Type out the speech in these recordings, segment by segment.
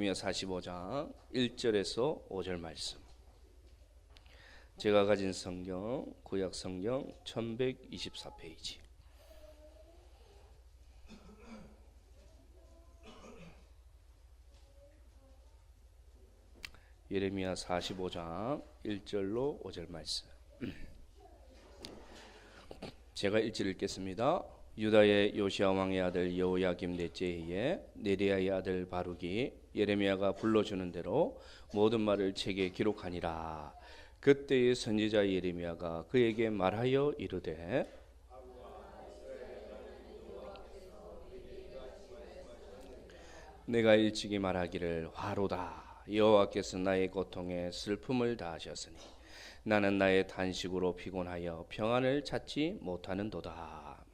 예레미야 45장 1절에서 5절 말씀. 제가 가진 성경, 구약 성경 1124페이지. 예레미야 45장 1절로 5절 말씀. 제가 1절 읽겠습니다. 유다의 요시야 왕의 아들 여호야김 넷째 해에 네리야의 아들 바룩이 예레미야가 불러주는 대로 모든 말을 책에 기록하니라. 그때의 선지자 예레미야가 그에게 말하여 이르되 내가 일찍이 말하기를 화로다. 여호와께서 나의 고통에 슬픔을 다하셨으니 나는 나의 탄식으로 피곤하여 평안을 찾지 못하는도다.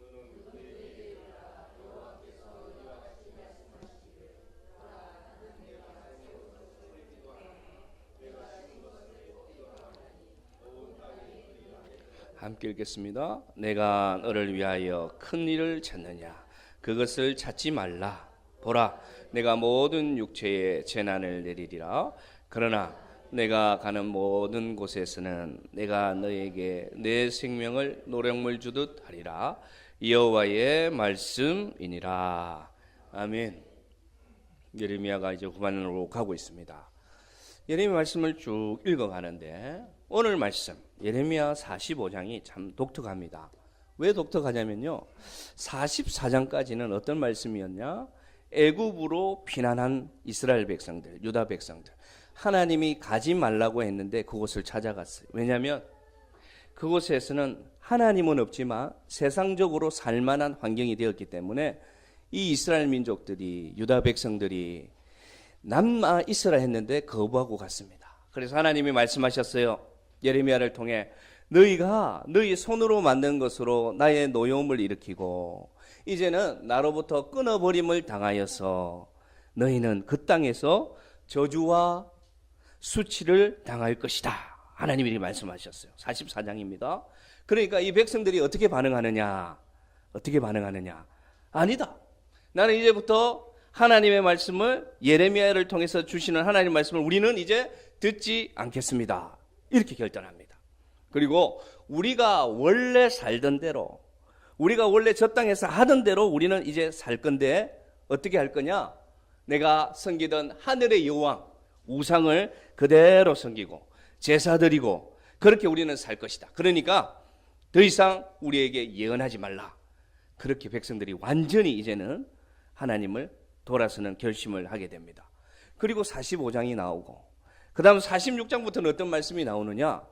함께 읽겠습니다. 내가 너를 위하여 큰 일을 찾느냐? 그것을 찾지 말라. 보라, 내가 모든 육체에 재난을 내리리라. 그러나 내가 가는 모든 곳에서는 내가 너에게 내 생명을 노력물 주듯 하리라. 여호와의 말씀이니라. 아멘. 예레미야가 이제 후반으로 가고 있습니다. 예레미야 말씀을 쭉 읽어가는데 오늘 말씀 예레미야 45장이 참 독특합니다. 왜 독특하냐면요, 44장까지는 어떤 말씀이었냐? 애굽으로 피난한 이스라엘 백성들, 유다 백성들, 하나님이 가지 말라고 했는데 그곳을 찾아갔어요. 왜냐하면 그곳에서는 하나님은 없지만 세상적으로 살만한 환경이 되었기 때문에 이 이스라엘 민족들이, 유다 백성들이 남아 있으라 했는데 거부하고 갔습니다. 그래서 하나님이 말씀하셨어요. 예레미야를 통해 너희가 너희 손으로 만든 것으로 나의 노여움을 일으키고 이제는 나로부터 끊어버림을 당하여서 너희는 그 땅에서 저주와 수치를 당할 것이다. 하나님이 말씀하셨어요. 44장입니다. 그러니까 이 백성들이 어떻게 반응하느냐? 어떻게 반응하느냐? 아니다. 나는 이제부터 하나님의 말씀을, 예레미야를 통해서 주시는 하나님의 말씀을 우리는 이제 듣지 않겠습니다. 이렇게 결단합니다. 그리고 우리가 원래 살던 대로, 우리가 원래 저 땅에서 하던 대로 우리는 이제 살 건데 어떻게 할 거냐? 내가 섬기던 하늘의 여왕, 우상을 그대로 섬기고 제사 드리고 그렇게 우리는 살 것이다. 그러니까 더 이상 우리에게 예언하지 말라. 그렇게 백성들이 완전히 이제는 하나님을 돌아서는 결심을 하게 됩니다. 그리고 45장이 나오고 그 다음 46장부터는 어떤 말씀이 나오느냐?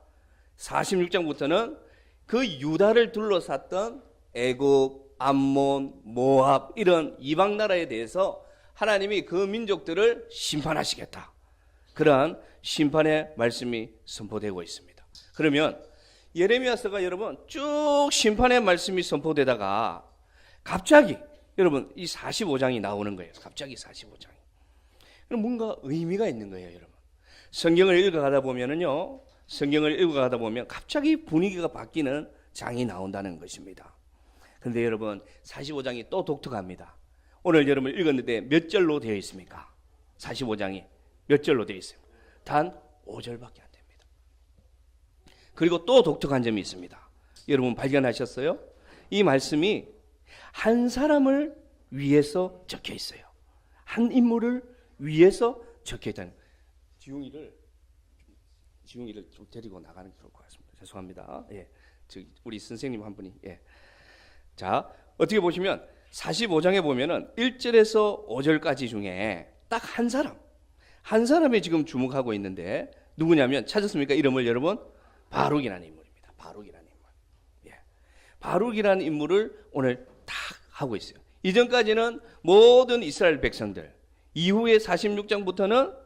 46장부터는 그 유다를 둘러쌌던 애굽, 암몬, 모압 이런 이방 나라에 대해서 하나님이 그 민족들을 심판하시겠다. 그러한 심판의 말씀이 선포되고 있습니다. 그러면 예레미야서가 여러분 쭉 심판의 말씀이 선포되다가 갑자기 여러분 이 45장이 나오는 거예요. 갑자기 45장이. 그럼 뭔가 의미가 있는 거예요, 여러분. 성경을 읽어가다 보면은요, 성경을 읽어가다 보면 갑자기 분위기가 바뀌는 장이 나온다는 것입니다. 그런데 여러분 45장이 또 독특합니다. 오늘 여러분 읽었는데 몇 절로 되어 있습니까? 45장이 몇 절로 되어 있어요? 단 5절밖에 안 됩니다. 그리고 또 독특한 점이 있습니다. 여러분 발견하셨어요? 이 말씀이 한 사람을 위해서 적혀 있어요. 한 인물을 위해서 적혀 있다는. 지웅이를 좀 데리고 나가는 게 좋을 것 같습니다. 죄송합니다. 예, 우리 선생님 한 분이. 예. 자, 어떻게 보시면 45장에 보면은 1절에서 5절까지 중에 딱 한 사람이 지금 주목하고 있는데 누구냐면 찾았습니까? 이름을 여러분? 바룩이라는 인물입니다. 바룩이라는 인물. 예. 바룩이라는 인물을 오늘 딱 하고 있어요. 이전까지는 모든 이스라엘 백성들, 이후에 46장부터는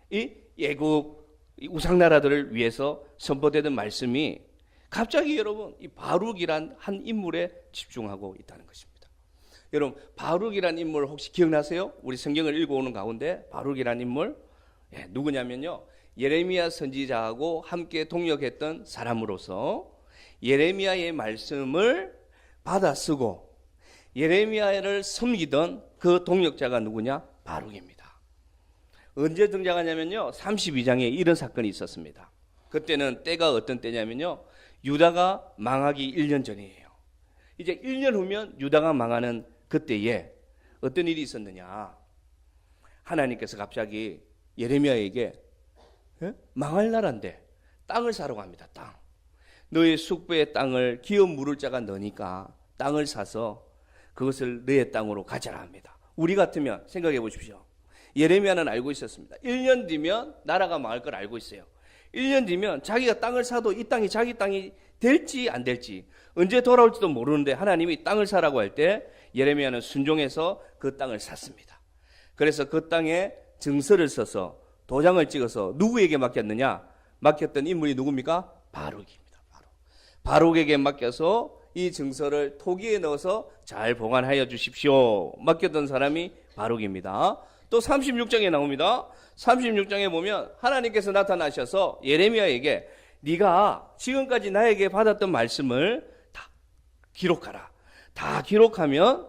이 애국 우상나라들을 위해서 선포되던 말씀이 갑자기 여러분 이 바룩이란 한 인물에 집중하고 있다는 것입니다. 여러분 바룩이란 인물 혹시 기억나세요? 우리 성경을 읽어오는 가운데 바룩이란 인물 누구냐면요, 예레미야 선지자하고 함께 동역했던 사람으로서 예레미야의 말씀을 받아 쓰고 예레미야를 섬기던 그 동역자가 누구냐? 바룩입니다. 언제 등장하냐면요, 32장에 이런 사건이 있었습니다. 그때는 때가 어떤 때냐면요, 유다가 망하기 1년 전이에요. 이제 1년 후면 유다가 망하는 그때에 어떤 일이 있었느냐, 하나님께서 갑자기 예레미야에게 망할 나라인데 땅을 사라고 합니다. 땅. 너의 숙부의 땅을 기업 물을 자가 너니까 땅을 사서 그것을 너의 땅으로 가져라 합니다. 우리 같으면 생각해 보십시오. 예레미야는 알고 있었습니다. 1년 뒤면 나라가 망할 걸 알고 있어요. 1년 뒤면 자기가 땅을 사도 이 땅이 자기 땅이 될지 안 될지, 언제 돌아올지도 모르는데 하나님이 땅을 사라고 할 때 예레미야는 순종해서 그 땅을 샀습니다. 그래서 그 땅에 증서를 써서 도장을 찍어서 누구에게 맡겼느냐? 맡겼던 인물이 누굽니까? 바룩입니다. 바룩에게 맡겨서 이 증서를 토기에 넣어서 잘 보관하여 주십시오. 맡겼던 사람이 바룩입니다. 또 36장에 나옵니다. 36장에 보면 하나님께서 나타나셔서 예레미야에게 네가 지금까지 나에게 받았던 말씀을 다 기록하라. 다 기록하면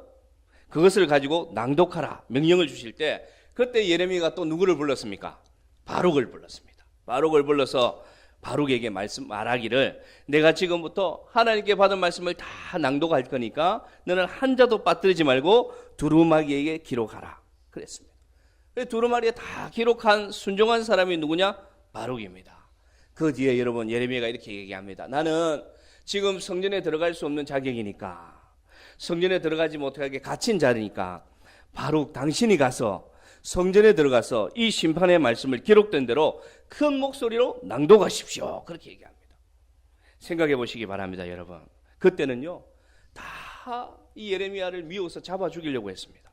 그것을 가지고 낭독하라. 명령을 주실 때 그때 예레미야가 또 누구를 불렀습니까? 바룩을 불렀습니다. 바룩을 불러서 바룩에게 말하기를 내가 지금부터 하나님께 받은 말씀을 다 낭독할 거니까 너는 한 자도 빠뜨리지 말고 두루마기에게 기록하라. 그랬습니다. 두루마리에 다 기록한 순종한 사람이 누구냐? 바룩입니다. 그 뒤에 여러분 예레미야가 이렇게 얘기합니다. 나는 지금 성전에 들어갈 수 없는 자격이니까, 성전에 들어가지 못하게 갇힌 자리니까 바룩 당신이 가서 성전에 들어가서 이 심판의 말씀을 기록된 대로 큰 목소리로 낭독하십시오. 그렇게 얘기합니다. 생각해 보시기 바랍니다. 여러분, 그때는요 다 이 예레미야를 미워서 잡아 죽이려고 했습니다.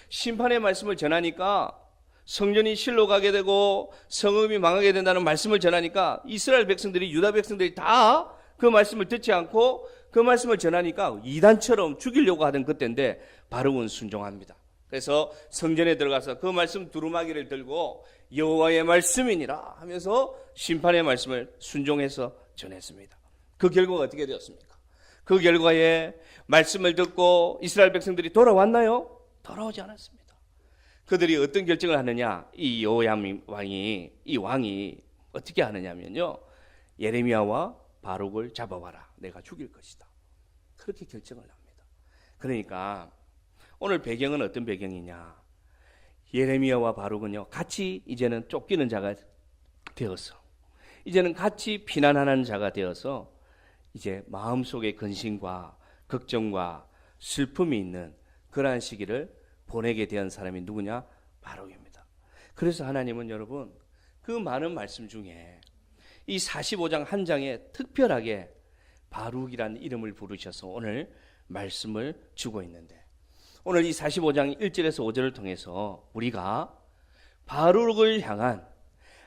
심판의 말씀을 전하니까 성전이 실로 가게 되고 성읍이 망하게 된다는 말씀을 전하니까 이스라엘 백성들이, 유다 백성들이 다 그 말씀을 듣지 않고 그 말씀을 전하니까 이단처럼 죽이려고 하던 그때인데 바룩은 순종합니다. 그래서 성전에 들어가서 그 말씀 두루마기를 들고 여호와의 말씀이니라 하면서 심판의 말씀을 순종해서 전했습니다. 그 결과가 어떻게 되었습니까? 그 결과에 말씀을 듣고 이스라엘 백성들이 돌아왔나요? 돌아오지 않았습니다. 그들이 어떤 결정을 하느냐? 이 여호야김 왕이, 이 왕이 어떻게 하느냐면요, 예레미야와 바룩을 잡아와라. 내가 죽일 것이다. 그렇게 결정을 합니다. 그러니까 오늘 배경은 어떤 배경이냐? 예레미야와 바룩은요 같이 이제는 쫓기는 자가 되어서, 이제는 같이 피난하는 자가 되어서 이제 마음속에 근심과 걱정과 슬픔이 있는 그러한 시기를 보내게 된 사람이 누구냐? 바룩입니다. 그래서 하나님은 여러분 그 많은 말씀 중에 이 45장 한 장에 특별하게 바룩이라는 이름을 부르셔서 오늘 말씀을 주고 있는데, 오늘 이 45장 1절에서 5절을 통해서 우리가 바룩을 향한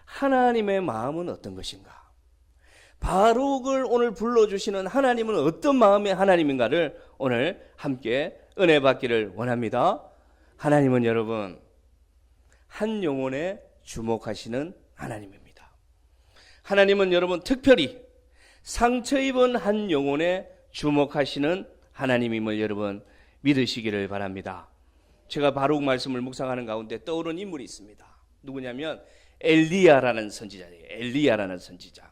하나님의 마음은 어떤 것인가, 바룩을 오늘 불러주시는 하나님은 어떤 마음의 하나님인가를 오늘 함께 은혜 받기를 원합니다. 하나님은 여러분 한 영혼에 주목하시는 하나님입니다. 하나님은 여러분 특별히 상처 입은 한 영혼에 주목하시는 하나님임을 여러분 믿으시기를 바랍니다. 제가 바룩 말씀을 묵상하는 가운데 떠오른 인물이 있습니다. 누구냐면 엘리야라는 선지자예요. 엘리야라는 선지자.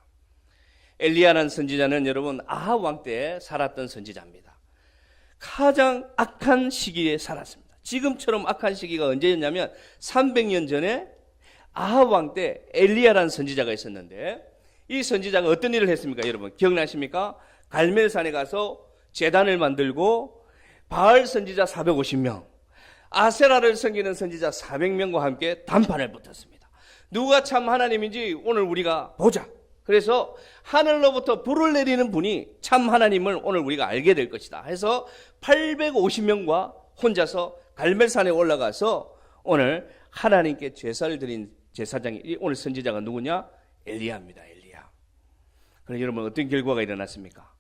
엘리야라는 선지자는 여러분 아합 왕 때 살았던 선지자입니다. 가장 악한 시기에 살았습니다. 지금처럼 악한 시기가 언제였냐면 300년 전에 아합 왕 때 엘리야라는 선지자가 있었는데, 이 선지자가 어떤 일을 했습니까? 여러분 기억나십니까? 갈멜산에 가서 제단을 만들고 바알 선지자 450명, 아세라를 섬기는 선지자 400명과 함께 단판을 붙었습니다. 누가 참 하나님인지 오늘 우리가 보자. 그래서 하늘로부터 불을 내리는 분이 참 하나님을 오늘 우리가 알게 될 것이다 해서 850명과 혼자서 갈멜산에 올라가서 오늘 하나님께 제사를 드린 제사장이, 오늘 선지자가 누구냐? 엘리야입니다. 엘리야. 그럼 여러분 어떤 결과가 일어났습니까?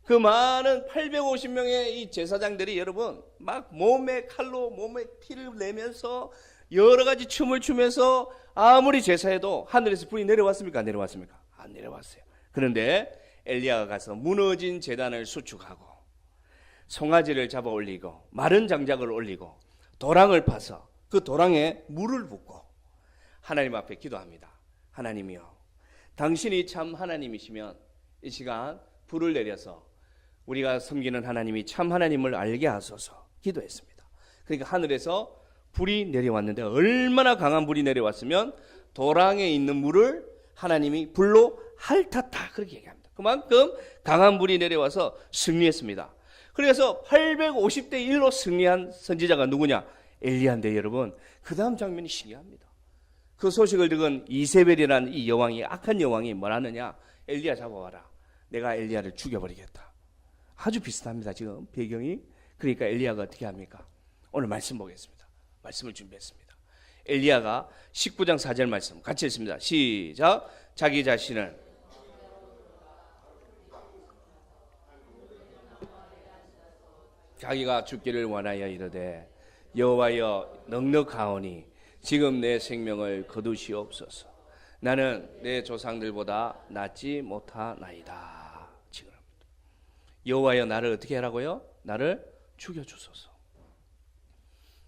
그 많은 850명의 이 제사장들이 여러분 막 몸에 칼로 몸에 피를 내면서 여러 가지 춤을 추면서 아무리 제사해도 하늘에서 불이 내려왔습니까? 안 내려왔습니까? 안 내려왔어요. 그런데 엘리야가 가서 무너진 제단을 수축하고 송아지를 잡아 올리고 마른 장작을 올리고 도랑을 파서 그 도랑에 물을 붓고 하나님 앞에 기도합니다. 하나님이요, 당신이 참 하나님이시면 이 시간 불을 내려서 우리가 섬기는 하나님이 참 하나님을 알게 하소서 기도했습니다. 그러니까 하늘에서 불이 내려왔는데 얼마나 강한 불이 내려왔으면 도랑에 있는 물을 하나님이 불로 핥았다 그렇게 얘기합니다. 그만큼 강한 불이 내려와서 승리했습니다. 그래서 850대 1로 승리한 선지자가 누구냐? 엘리야인데 여러분, 그 다음 장면이 신기합니다. 그 소식을 들은 이세벨이라는 이 여왕이, 악한 여왕이 뭘 하느냐? 엘리야 잡아와라, 내가 엘리야를 죽여버리겠다. 아주 비슷합니다 지금 배경이. 그러니까 엘리야가 어떻게 합니까? 오늘 말씀 보겠습니다. 말씀을 준비했습니다. 엘리야가 19장 4절 말씀 같이 읽습니다. 시작. 자기 자신을 자기가 죽기를 원하여 이르되 여호와여 넉넉하오니 지금 내 생명을 거두시옵소서. 나는 내 조상들보다 낫지 못하나이다. 지금 여호와여 나를 어떻게 하라고요? 나를 죽여주소서.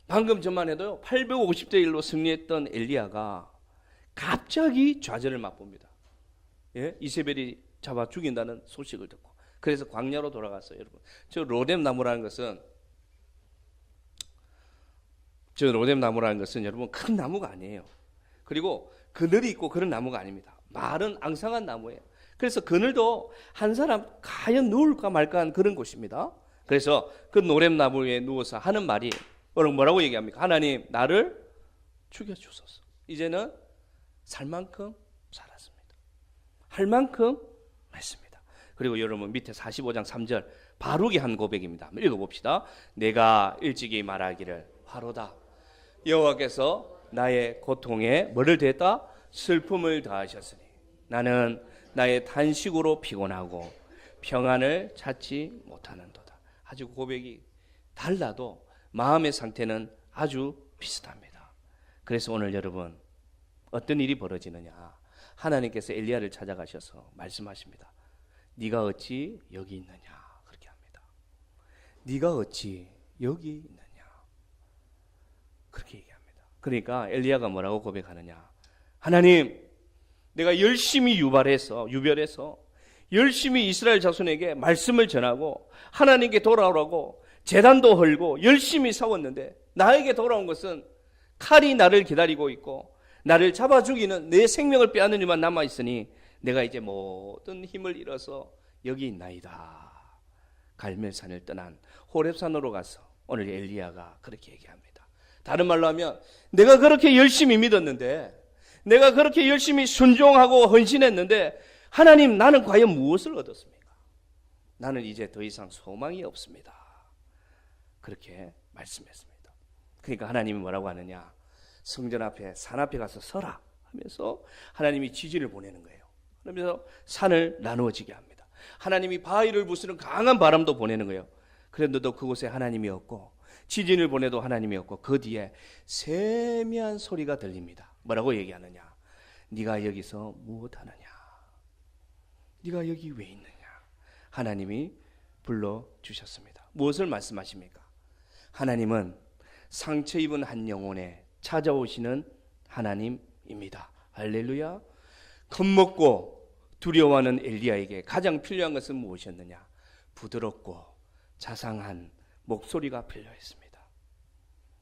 방금 전만 해도요 850대 1로 승리했던 엘리야가 갑자기 좌절을 맛봅니다. 예? 이세벨이 잡아 죽인다는 소식을 듣고. 그래서 광야로 돌아갔어요. 여러분, 저 로뎀 나무라는 것은 여러분 큰 나무가 아니에요. 그리고 그늘이 있고 그런 나무가 아닙니다. 마른 앙상한 나무예요. 그래서 그늘도 한 사람 과연 누울까 말까 한 그런 곳입니다. 그래서 그 로뎀 나무 위에 누워서 하는 말이 뭐라고 얘기합니까? 하나님 나를 죽여주소서. 이제는 살 만큼 살았습니다. 할 만큼 했습니다. 그리고 여러분 밑에 45장 3절 바룩이 한 고백입니다. 한번 읽어봅시다. 내가 일찍이 말하기를 화로다. 여호와께서 나의 고통에 뭐를 더했다? 슬픔을 더하셨으니 나는 나의 탄식으로 피곤하고 평안을 찾지 못하는도다. 아주 고백이 달라도 마음의 상태는 아주 비슷합니다. 그래서 오늘 여러분 어떤 일이 벌어지느냐? 하나님께서 엘리야를 찾아가셔서 말씀하십니다. 네가 어찌 여기 있느냐? 그렇게 합니다. 네가 어찌 여기 있느냐? 그렇게 얘기합니다. 그러니까 엘리야가 뭐라고 고백하느냐? 하나님, 내가 열심히 유별해서 열심히 이스라엘 자손에게 말씀을 전하고 하나님께 돌아오라고 제단도 헐고 열심히 싸웠는데 나에게 돌아온 것은 칼이 나를 기다리고 있고 나를 잡아 죽이는 내 생명을 빼앗는 이만 남아있으니 내가 이제 모든 힘을 잃어서 여기 있나이다. 갈멜산을 떠난 호렙산으로 가서 오늘 엘리야가 그렇게 얘기합니다. 다른 말로 하면 내가 그렇게 열심히 믿었는데, 내가 그렇게 열심히 순종하고 헌신했는데 하나님, 나는 과연 무엇을 얻었습니까? 나는 이제 더 이상 소망이 없습니다. 그렇게 말씀했습니다. 그러니까 하나님이 뭐라고 하느냐? 성전 앞에, 산 앞에 가서 서라 하면서 하나님이 지진을 보내는 거예요. 그러면서 산을 나누어지게 합니다. 하나님이 바위를 부수는 강한 바람도 보내는 거예요. 그런데도 그곳에 하나님이 없고, 지진을 보내도 하나님이 없고, 그 뒤에 세미한 소리가 들립니다. 뭐라고 얘기하느냐? 네가 여기서 무엇하느냐? 네가 여기 왜 있느냐? 하나님이 불러주셨습니다. 무엇을 말씀하십니까? 하나님은 상처 입은 한 영혼에 찾아오시는 하나님입니다. 할렐루야. 겁먹고 두려워하는 엘리야에게 가장 필요한 것은 무엇이었느냐? 부드럽고 자상한 목소리가 필요했습니다.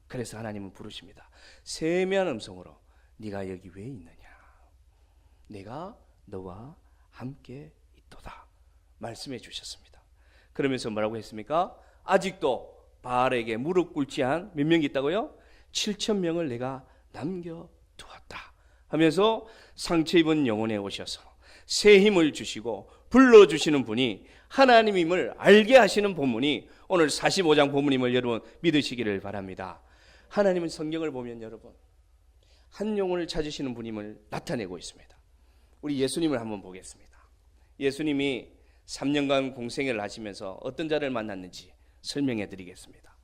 그래서 하나님은 부르십니다. 세미한 음성으로 네가 여기 왜 있느냐? 내가 너와 함께 있도다 말씀해 주셨습니다. 그러면서 뭐라고 했습니까? 아직도 바알에게 무릎 꿇지 한 몇 명이 있다고요? 7,000명을 내가 남겨두었다 하면서 상처 입은 영혼에 오셔서 새 힘을 주시고 불러주시는 분이 하나님임을 알게 하시는 본문이 오늘 45장 본문임을 여러분 믿으시기를 바랍니다. 하나님은 성경을 보면 여러분 한 영혼을 찾으시는 분임을 나타내고 있습니다. 우리 예수님을 한번 보겠습니다. 예수님이 3년간 공생애를 하시면서 어떤 자를 만났는지 설명해 드리겠습니다.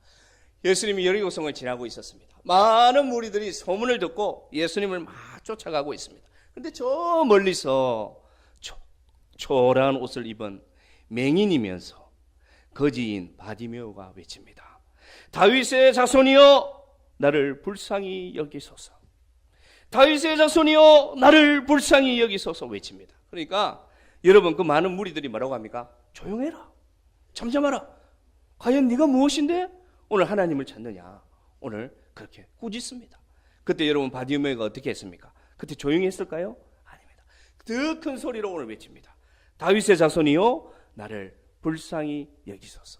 예수님이 여리고성을 지나고 있었습니다. 많은 무리들이 소문을 듣고 예수님을 막 쫓아가고 있습니다. 그런데 저 멀리서 초라한 옷을 입은 맹인이면서 거지인 바디메오가 외칩니다. 다윗의 자손이여 나를 불쌍히 여기소서. 다윗의 자손이여 나를 불쌍히 여기소서 외칩니다. 그러니까 여러분 그 많은 무리들이 뭐라고 합니까? 조용해라, 잠잠하라. 과연 네가 무엇인데 오늘 하나님을 찾느냐. 오늘 그렇게 꾸짖습니다. 그때 여러분 바디메오가 어떻게 했습니까? 그때 조용히 했을까요? 아닙니다. 더 큰 소리로 오늘 외칩니다. 다윗의 자손이여 나를 불쌍히 여기소서.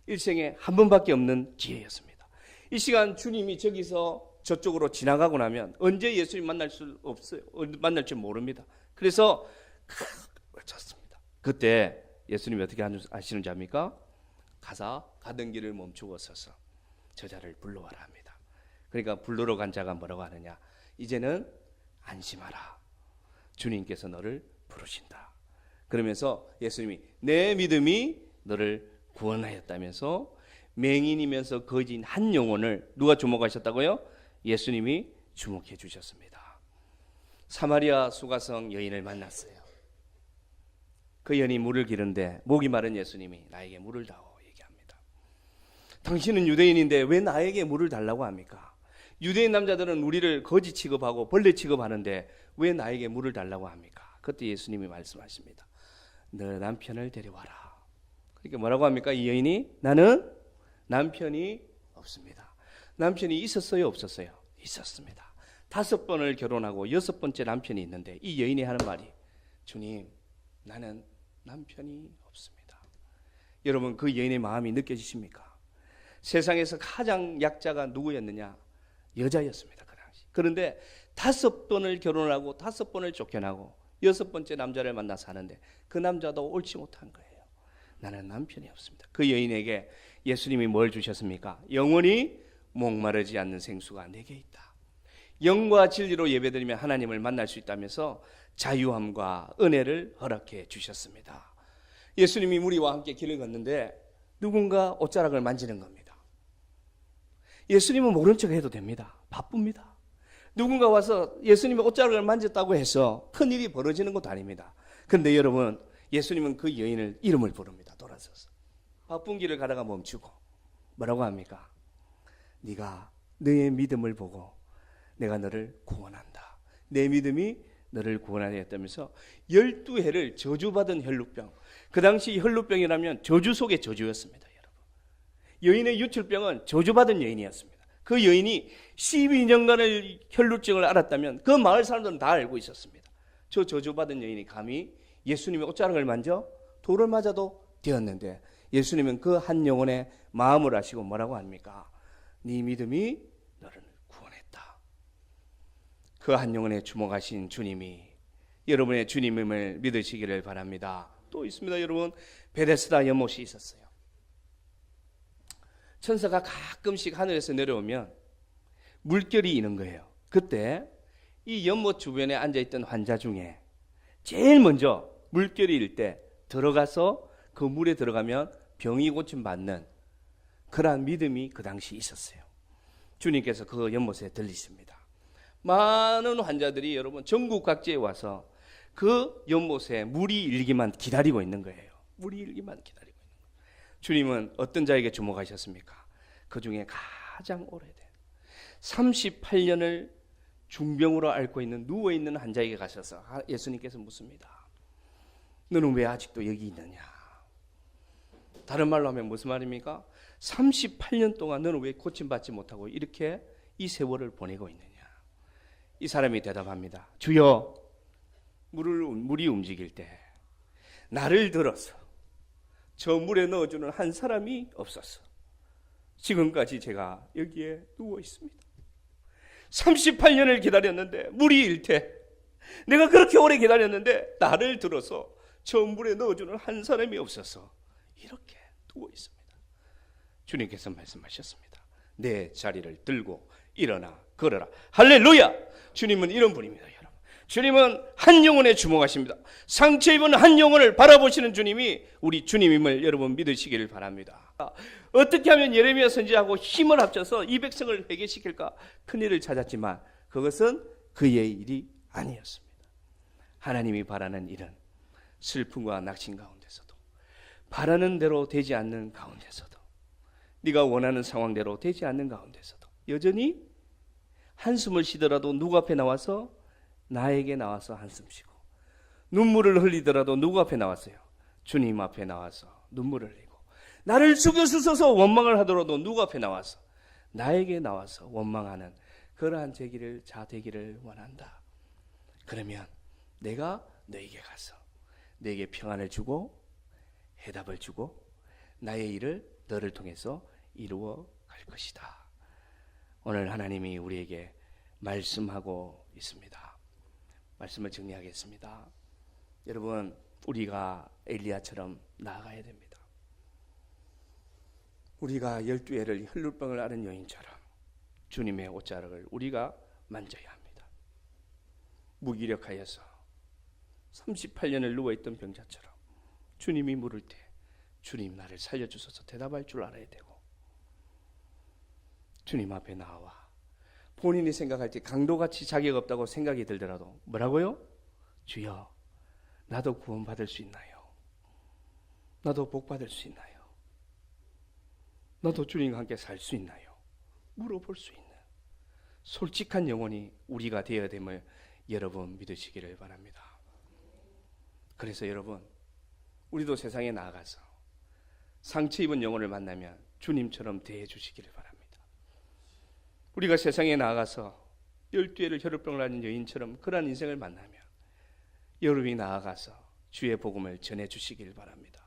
일생에 한 번밖에 없는 기회였습니다. 이 시간 주님이 저기서 저쪽으로 지나가고 나면 언제 예수님 만날 수 없어요. 만날 줄 모릅니다. 그래서 외쳤습니다. 그때 예수님이 어떻게 하시는지 압니까? 가사 가던 길을 멈추고 서서 저자를 불러와라 합니다. 그러니까 불러러 간 자가 뭐라고 하느냐? 이제는 안심하라. 주님께서 너를 부르신다. 그러면서 예수님이 내 믿음이 너를 구원하였다면서 맹인이면서 거진 한 영혼을 누가 주목하셨다고요? 예수님이 주목해 주셨습니다. 사마리아 수가성 여인을 만났어요. 그 여인이 물을 기르는데 목이 마른 예수님이 나에게 물을 다오 얘기합니다. 당신은 유대인인데 왜 나에게 물을 달라고 합니까? 유대인 남자들은 우리를 거지 취급하고 벌레 취급하는데 왜 나에게 물을 달라고 합니까? 그때 예수님이 말씀하십니다. 너 남편을 데려와라. 그러니까 뭐라고 합니까? 이 여인이 나는 남편이 없습니다. 남편이 있었어요? 없었어요? 있었습니다. 5번을 결혼하고 6번째 남편이 있는데 이 여인이 하는 말이 주님 나는 남편이 없습니다. 여러분 그 여인의 마음이 느껴지십니까? 세상에서 가장 약자가 누구였느냐? 여자였습니다. 그 당시. 그런데 5번을 결혼하고 5번을 쫓겨나고 6번째 남자를 만나 사는데 그 남자도 옳지 못한 거예요. 나는 남편이 없습니다. 그 여인에게 예수님이 뭘 주셨습니까? 영원히 목마르지 않는 생수가 내게 있다. 영과 진리로 예배드리면 하나님을 만날 수 있다면서 자유함과 은혜를 허락해 주셨습니다. 예수님이 무리와 함께 길을 걷는데 누군가 옷자락을 만지는 겁니다. 예수님은 모른 척 해도 됩니다. 바쁩니다. 누군가 와서 예수님의 옷자락을 만졌다고 해서 큰일이 벌어지는 것도 아닙니다. 그런데 여러분 예수님은 그 여인을 이름을 부릅니다. 돌아서서 바쁜 길을 가다가 멈추고 뭐라고 합니까? 네가 너의 믿음을 보고 내가 너를 구원한다. 내 믿음이 너를 구원하였다면서 12해를 저주받은 혈루병. 그 당시 혈루병이라면 저주 속의 저주였습니다. 여러분. 여인의 유출병은 저주받은 여인이었습니다. 그 여인이 12년간의 혈루증을 알았다면 그 마을 사람들은 다 알고 있었습니다. 저 저주받은 여인이 감히 예수님의 옷자락을 만져 돌을 맞아도 되었는데 예수님은 그 한 영혼의 마음을 아시고 뭐라고 합니까? 네 믿음이 너를 구원했다. 그 한 영혼에 주목하신 주님이 여러분의 주님임을 믿으시기를 바랍니다. 또 있습니다. 여러분 베데스다 연못이 있었어요. 천사가 가끔씩 하늘에서 내려오면 물결이 있는 거예요. 그때 이 연못 주변에 앉아있던 환자 중에 제일 먼저 물결이 일 때 들어가서 그 물에 들어가면 병이 고침받는 그러한 믿음이 그 당시 있었어요. 주님께서 그 연못에 들리십니다. 많은 환자들이 여러분 전국 각지에 와서 그 연못에 물이 일기만 기다리고 있는 거예요. 물이 일기만 기다리고 있는 거예요. 주님은 어떤 자에게 주목하셨습니까? 그 중에 가장 오래된 38년을 중병으로 앓고 있는 누워있는 환자에게 가셔서 예수님께서 묻습니다. 너는 왜 아직도 여기 있느냐? 다른 말로 하면 무슨 말입니까? 38년 동안 너는 왜 고침받지 못하고 이렇게 이 세월을 보내고 있느냐? 이 사람이 대답합니다. 주여, 물이 움직일 때 나를 들어서 저 물에 넣어주는 한 사람이 없었어. 지금까지 제가 여기에 누워 있습니다. 38년을 기다렸는데 물이 일테 내가 그렇게 오래 기다렸는데 나를 들어서 저 물에 넣어주는 한 사람이 없어서 이렇게 누워 있습니다. 주님께서 말씀하셨습니다. 내 자리를 들고 일어나 걸어라. 할렐루야. 주님은 이런 분입니다. 여러분, 주님은 한 영혼에 주목하십니다. 상처 입은 한 영혼을 바라보시는 주님이 우리 주님임을 여러분 믿으시기를 바랍니다. 어떻게 하면 예레미야 선지자하고 힘을 합쳐서 이 백성을 회개시킬까 큰일을 찾았지만 그것은 그의 일이 아니었습니다. 하나님이 바라는 일은 슬픔과 낙심 가운데서도 바라는 대로 되지 않는 가운데서도 네가 원하는 상황대로 되지 않는 가운데서도 여전히 한숨을 쉬더라도 누구 앞에 나와서? 나에게 나와서 한숨 쉬고, 눈물을 흘리더라도 누구 앞에 나왔어요? 주님 앞에 나와서 눈물을 흘리고, 나를 죽여주셔서 원망을 하더라도 누구 앞에 나와서? 나에게 나와서 원망하는 그러한 자 되기를 원한다. 그러면 내가 너에게 가서 너에게 평안을 주고 해답을 주고 나의 일을 너를 통해서 이루어 갈 것이다. 오늘 하나님이 우리에게 말씀하고 있습니다. 말씀을 정리하겠습니다. 여러분, 우리가 엘리야처럼 나아가야 됩니다. 우리가 12해를 혈루병을 앓은 여인처럼 주님의 옷자락을 우리가 만져야 합니다. 무기력하여서 38년을 누워있던 병자처럼 주님이 물을 때 주님 나를 살려주셔서 대답할 줄 알아야 되고, 주님 앞에 나와 본인이 생각할 때 강도같이 자격 없다고 생각이 들더라도 뭐라고요? 주여, 나도 구원받을 수 있나요? 나도 복받을 수 있나요? 나도 주님과 함께 살 수 있나요? 물어볼 수 있는 솔직한 영혼이 우리가 되어야 됨을 여러분 믿으시기를 바랍니다. 그래서 여러분, 우리도 세상에 나아가서 상처 입은 영혼을 만나면 주님처럼 대해 주시기를 바랍니다. 우리가 세상에 나아가서 12해를 혈루병을 앓는 여인처럼 그러한 인생을 만나면 여러분이 나아가서 주의 복음을 전해 주시기를 바랍니다.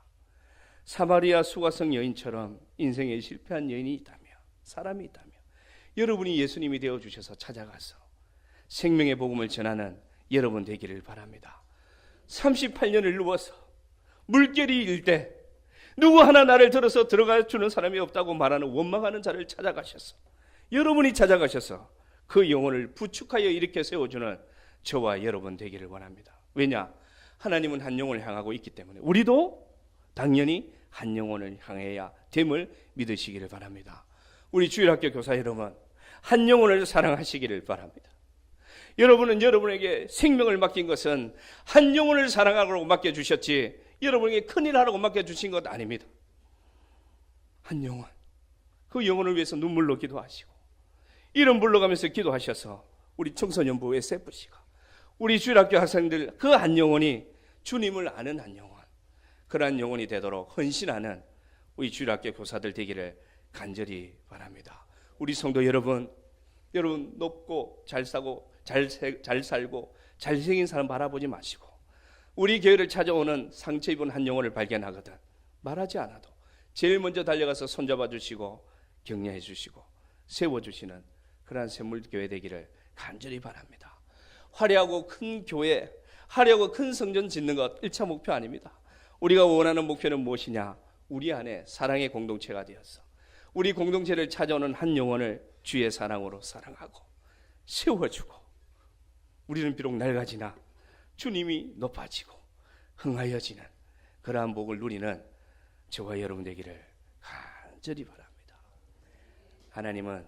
사마리아 수가성 여인처럼 인생에 실패한 여인이 있다면, 사람이 있다면 여러분이 예수님이 되어주셔서 찾아가서 생명의 복음을 전하는 여러분 되기를 바랍니다. 38년을 누워서 물결이 일 때 누구 하나 나를 들어서 들어가 주는 사람이 없다고 말하는 원망하는 자를 찾아가셔서, 여러분이 찾아가셔서 그 영혼을 부축하여 일으켜 세워주는 저와 여러분 되기를 원합니다. 왜냐? 하나님은 한 영혼을 향하고 있기 때문에 우리도 당연히 한 영혼을 향해야 됨을 믿으시기를 바랍니다. 우리 주일학교 교사 여러분, 한 영혼을 사랑하시기를 바랍니다. 여러분은 여러분에게 생명을 맡긴 것은 한 영혼을 사랑하라고 맡겨주셨지 여러분에게 큰일 하라고 맡겨주신 것 아닙니다. 한 영혼, 그 영혼을 위해서 눈물로 기도하시고 이름 불러가면서 기도하셔서 우리 청소년부 SFC가, 우리 주일학교 학생들 그 한 영혼이 주님을 아는 한 영혼, 그러한 영혼이 되도록 헌신하는 우리 주일학교 교사들 되기를 간절히 바랍니다. 우리 성도 여러분 높고 잘 사고 잘 살고 잘생긴 사람 바라보지 마시고 우리 교회를 찾아오는 상처 입은 한 영혼을 발견하거든 말하지 않아도 제일 먼저 달려가서 손잡아 주시고 격려해 주시고 세워주시는 그러한 샘물교회 되기를 간절히 바랍니다. 화려하고 큰 교회, 화려하고 큰 성전 짓는 것 1차 목표 아닙니다. 우리가 원하는 목표는 무엇이냐? 우리 안에 사랑의 공동체가 되어서 우리 공동체를 찾아오는 한 영혼을 주의 사랑으로 사랑하고 세워주고, 우리는 비록 낡아지나 주님이 높아지고 흥하여지는 그러한 복을 누리는 저와 여러분 되기를 간절히 바랍니다. 하나님은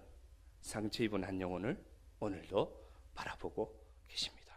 상처 입은 한 영혼을 오늘도 바라보고 계십니다.